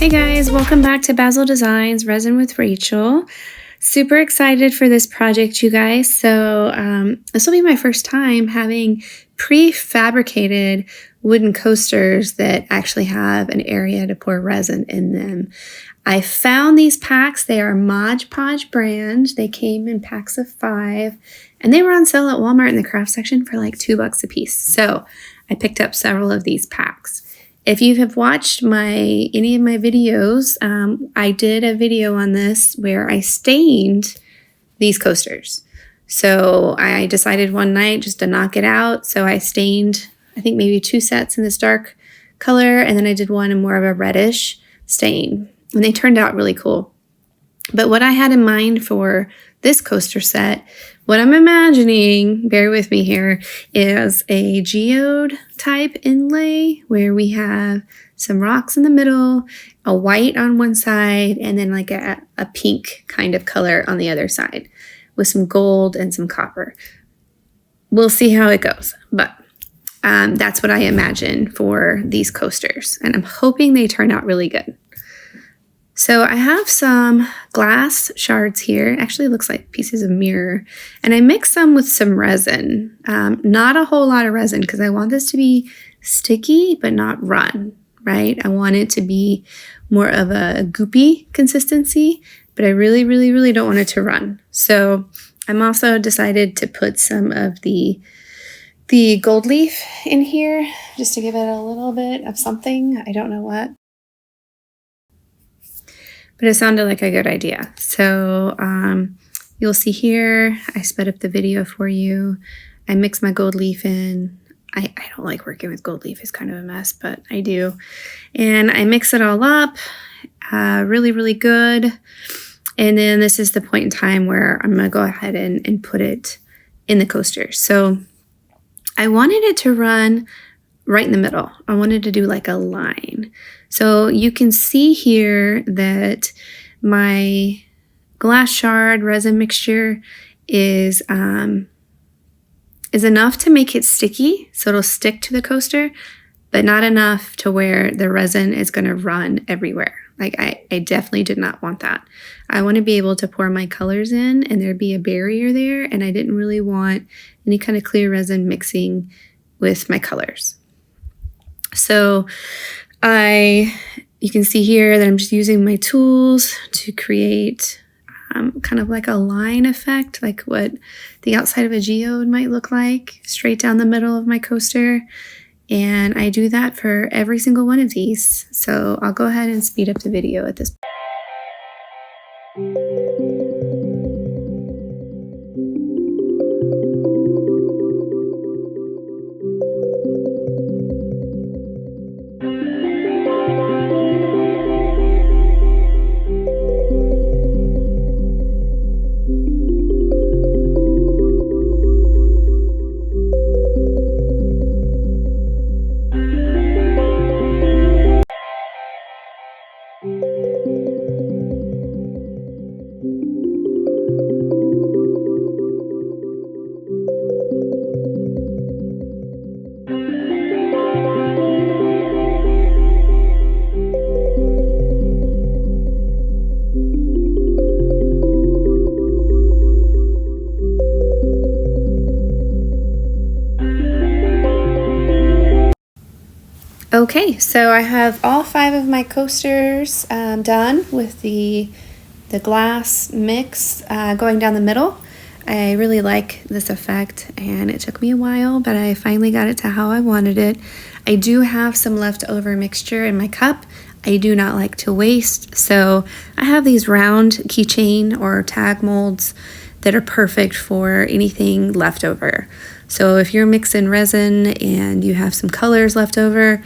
Hey guys, welcome back to Basil Designs Resin with Rachel. Super excited for this project, you guys. So this will be my first time having prefabricated wooden coasters that actually have an area to pour resin in them. I found these packs. They are Mod Podge brand. They came in packs of 5 and they were on sale at Walmart in the craft section for like $2 a piece. So I picked up several of these packs. If you have watched any of my videos, I did a video on this where I stained these coasters. So I decided one night just to knock it out. So I stained, I think maybe 2 sets in this dark color, and then I did one in more of a reddish stain. And they turned out really cool. But what I had in mind for this coaster set, what I'm imagining, bear with me here, is a geode type inlay where we have some rocks in the middle, a white on one side, and then like a pink kind of color on the other side with some gold and some copper. We'll see how it goes, but that's what I imagine for these coasters, and I'm hoping they turn out really good. So I have some glass shards here. Actually, it looks like pieces of mirror. And I mixed them with some resin. Not a whole lot of resin because I want this to be sticky but not run, right? I want it to be more of a goopy consistency, but I really, really, really don't want it to run. So I'm also decided to put some of the gold leaf in here just to give it a little bit of something. I don't know what. But it sounded like a good idea. So you'll see here, I sped up the video for you. I mix my gold leaf in. I don't like working with gold leaf. It's kind of a mess, but I do. And I mix it all up really, really good. And then this is the point in time where I'm going to go ahead and put it in the coaster. So I wanted it to run right in the middle. I wanted to do like a line. So you can see here that my glass shard resin mixture is enough to make it sticky, so it'll stick to the coaster, but not enough to where the resin is going to run everywhere. Like I definitely did not want that. I want to be able to pour my colors in and there'd be a barrier there, and I didn't really want any kind of clear resin mixing with my colors. So you can see here that I'm just using my tools to create kind of like a line effect, like what the outside of a geode might look like, straight down the middle of my coaster. And I do that for every single one of these. So I'll go ahead and speed up the video at this point. Okay, so I have all 5 of my coasters done with the glass mix going down the middle. I really like this effect, and it took me a while, but I finally got it to how I wanted it. I do have some leftover mixture in my cup. I do not like to waste, so I have these round keychain or tag molds that are perfect for anything leftover. So if you're mixing resin and you have some colors left over,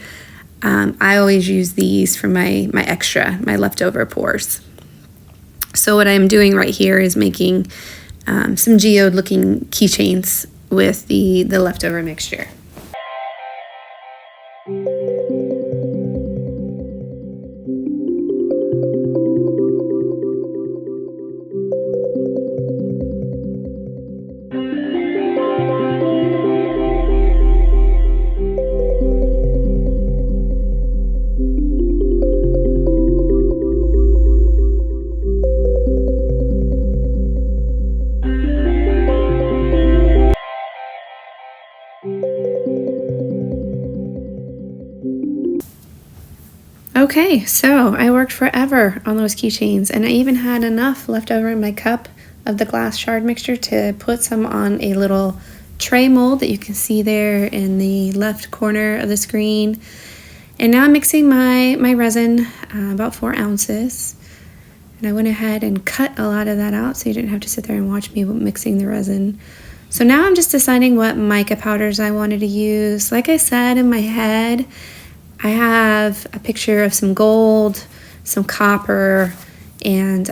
I always use these for my leftover pours. So what I'm doing right here is making some geode looking keychains with the leftover mixture. Okay, so I worked forever on those keychains, and I even had enough left over in my cup of the glass shard mixture to put some on a little tray mold that you can see there in the left corner of the screen. And now I'm mixing my resin, about 4 ounces. And I went ahead and cut a lot of that out so you didn't have to sit there and watch me mixing the resin. So now I'm just deciding what mica powders I wanted to use. Like I said, in my head, I have a picture of some gold, some copper, and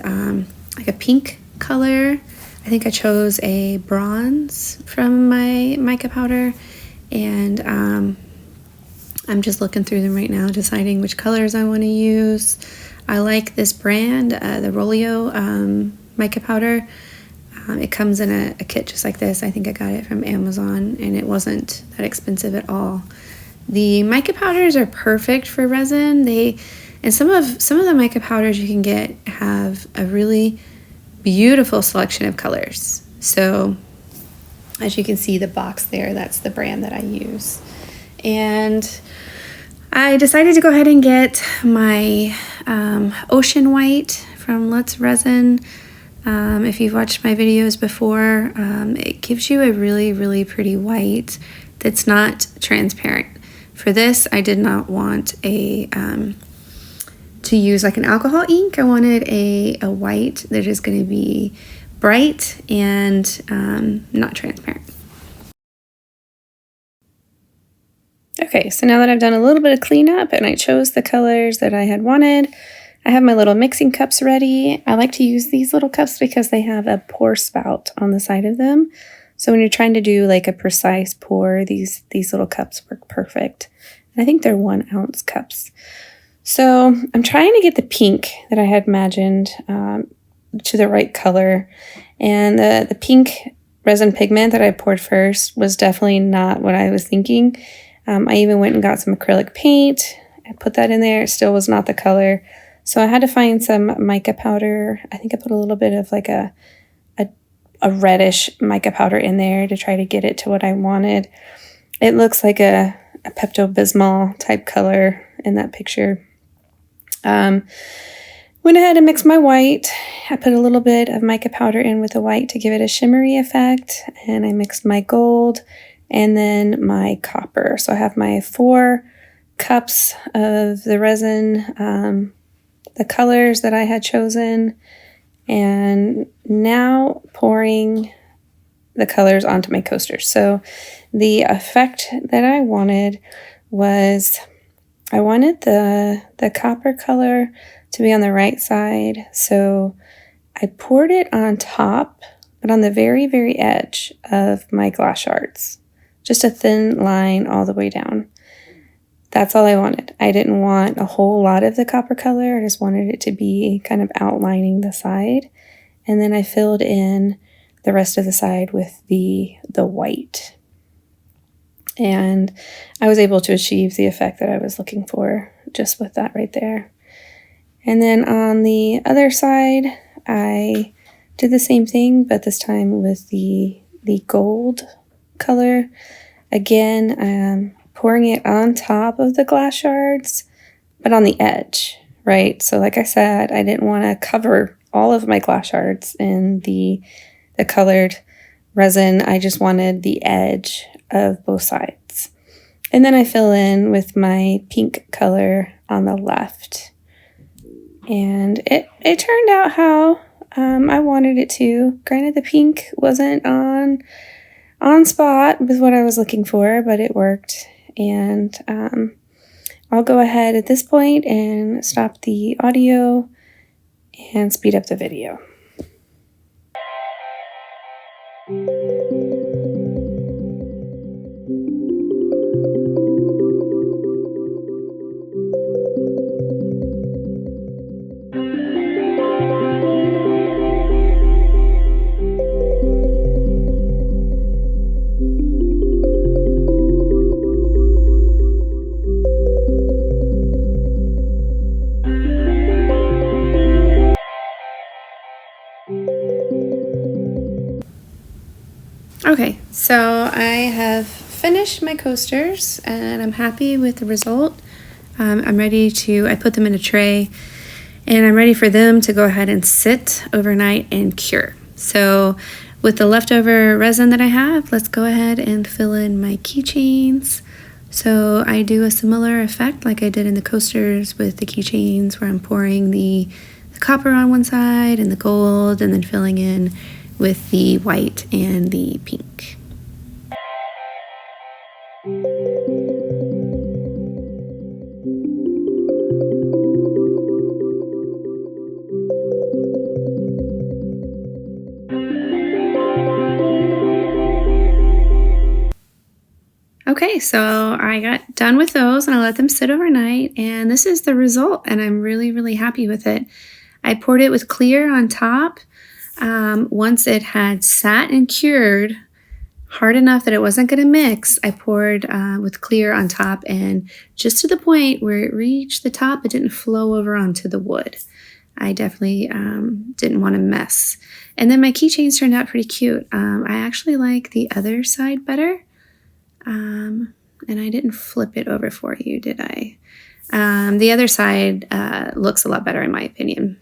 like a pink color. I think I chose a bronze from my mica powder, and I'm just looking through them right now, deciding which colors I want to use. I like this brand, the Rolio mica powder. It comes in a kit just like this. I think I got it from Amazon, and it wasn't that expensive at all. The mica powders are perfect for resin. And some of the mica powders you can get have a really beautiful selection of colors. So as you can see, the box there, that's the brand that I use. And I decided to go ahead and get my Ocean White from Let's Resin. If you've watched my videos before, it gives you a really, really pretty white that's not transparent. For this, I did not want to use like an alcohol ink. I wanted a white that is going to be bright and not transparent. Okay, so now that I've done a little bit of cleanup and I chose the colors that I had wanted, I have my little mixing cups ready. I like to use these little cups because they have a pour spout on the side of them. So when you're trying to do like a precise pour, these little cups work perfect. And I think they're 1 ounce cups. So I'm trying to get the pink that I had imagined to the right color. And the pink resin pigment that I poured first was definitely not what I was thinking. I even went and got some acrylic paint. I put that in there. It still was not the color. So I had to find some mica powder. I think I put a little bit of like a reddish mica powder in there to try to get it to what I wanted. It looks like a Pepto-Bismol type color in that picture. Went ahead and mixed my white. I put a little bit of mica powder in with the white to give it a shimmery effect. And I mixed my gold and then my copper. So I have my 4 cups of the resin, the colors that I had chosen, and now pouring the colors onto my coaster. So the effect that I wanted was I wanted the copper color to be on the right side. So I poured it on top, but on the very, very edge of my glass shards. Just a thin line all the way down. That's all I wanted. I didn't want a whole lot of the copper color. I just wanted it to be kind of outlining the side. And then I filled in the rest of the side with the white. And I was able to achieve the effect that I was looking for just with that right there. And then on the other side, I did the same thing, but this time with the gold color. Again, pouring it on top of the glass shards, but on the edge, right? So like I said, I didn't want to cover all of my glass shards in the colored resin. I just wanted the edge of both sides. And then I fill in with my pink color on the left. And it turned out how I wanted it to. Granted, the pink wasn't on spot with what I was looking for, but it worked. And I'll go ahead at this point and stop the audio and speed up the video. Okay, so I have finished my coasters and I'm happy with the result. I put them in a tray, and I'm ready for them to go ahead and sit overnight and cure. So with the leftover resin that I have, let's go ahead and fill in my keychains. So I do a similar effect like I did in the coasters with the keychains, where I'm pouring the copper on one side and the gold, and then filling in with the white and the pink. Okay, so I got done with those and I let them sit overnight, and this is the result, and I'm really, really happy with it. I poured it with clear on top. Once it had sat and cured hard enough that it wasn't going to mix, I poured with clear on top, and just to the point where it reached the top, it didn't flow over onto the wood. I definitely didn't want to mess. And then my keychains turned out pretty cute. I actually like the other side better. And I didn't flip it over for you, did I? The other side looks a lot better in my opinion,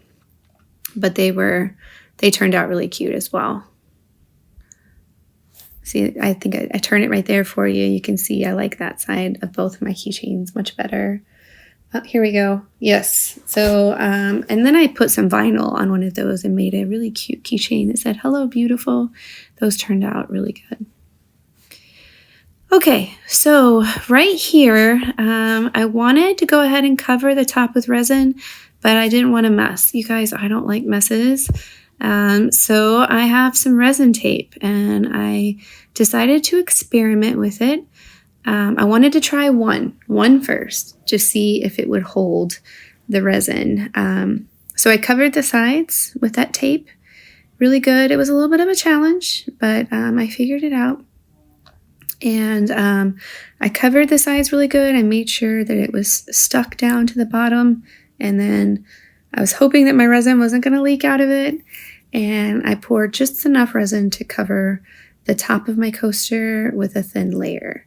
but they turned out really cute as well. See, I think I turn it right there for you. You can see I like that side of both of my keychains much better. Oh, here we go. Yes. So, and then I put some vinyl on one of those and made a really cute keychain that said, "Hello, beautiful." Those turned out really good. Okay, so right here, I wanted to go ahead and cover the top with resin, but I didn't want to mess. You guys, I don't like messes. So I have some resin tape, and I decided to experiment with it. I wanted to try one first to see if it would hold the resin. So I covered the sides with that tape. Really good. It was a little bit of a challenge, but I figured it out. And I covered the sides really good. I made sure that it was stuck down to the bottom, and then I was hoping that my resin wasn't going to leak out of it, and I poured just enough resin to cover the top of my coaster with a thin layer.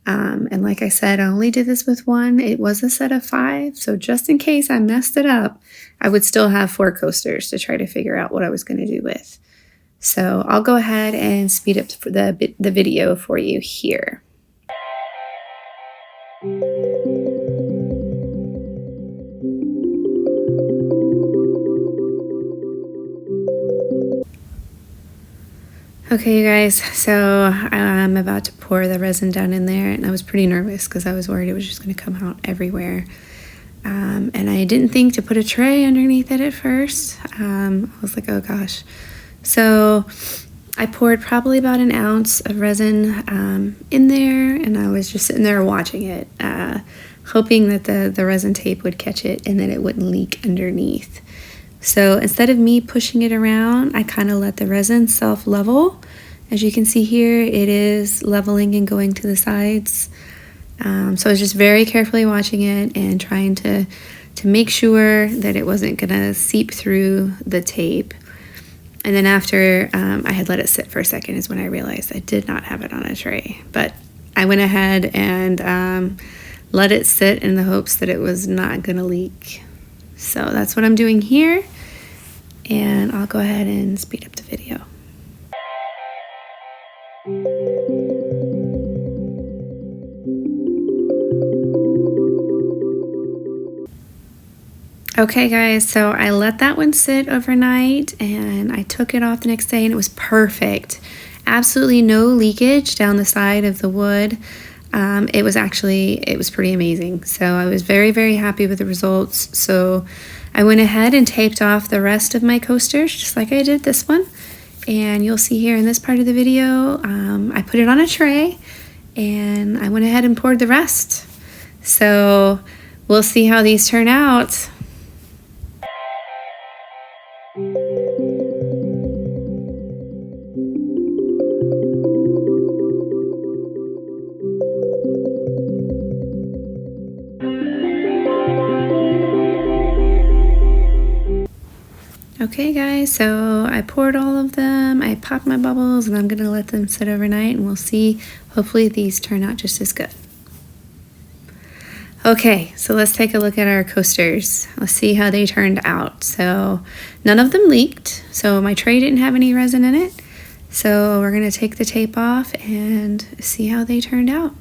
And like I said, I only did this with one. It was a set of 5, so just in case I messed it up, I would still have 4 coasters to try to figure out what I was going to do with. So I'll go ahead and speed up the video for you here. Okay, you guys, so I'm about to pour the resin down in there, and I was pretty nervous because I was worried it was just going to come out everywhere. And I didn't think to put a tray underneath it at first. I was like, oh gosh. So I poured probably about an ounce of resin in there, and I was just sitting there watching it, hoping that the resin tape would catch it and that it wouldn't leak underneath. So instead of me pushing it around, I kind of let the resin self-level. As you can see here, it is leveling and going to the sides. So I was just very carefully watching it and trying to make sure that it wasn't going to seep through the tape. And then after I had let it sit for a second is when I realized I did not have it on a tray. But I went ahead and let it sit in the hopes that it was not going to leak. So that's what I'm doing here. And I'll go ahead and speed up the video. Okay guys, so I let that one sit overnight and I took it off the next day and it was perfect. Absolutely no leakage down the side of the wood. It was pretty amazing. So I was very, very happy with the results. So I went ahead and taped off the rest of my coasters just like I did this one. And you'll see here in this part of the video, I put it on a tray and I went ahead and poured the rest. So we'll see how these turn out. Okay guys, so I poured all of them, I popped my bubbles, and I'm going to let them sit overnight and we'll see. Hopefully these turn out just as good. Okay, so let's take a look at our coasters. Let's see how they turned out. So none of them leaked, so my tray didn't have any resin in it. So we're gonna take the tape off and see how they turned out.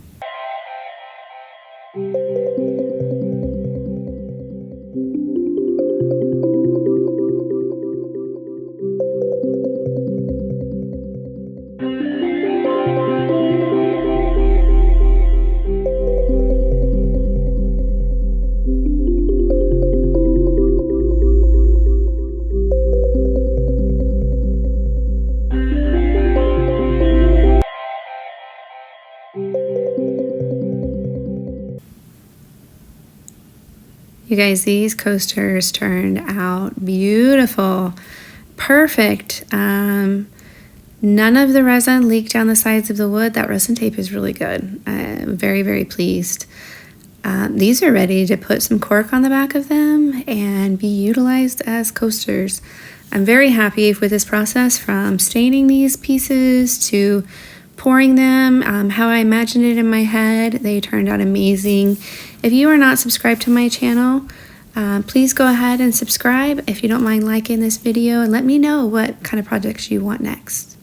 You guys, these coasters turned out beautiful, perfect. None of the resin leaked down the sides of the wood. That resin tape is really good. I'm very, very pleased. These are ready to put some cork on the back of them and be utilized as coasters. I'm very happy with this process, from staining these pieces to pouring them, how I imagined it in my head. They turned out amazing. If you are not subscribed to my channel, please go ahead and subscribe if you don't mind liking this video, and let me know what kind of projects you want next.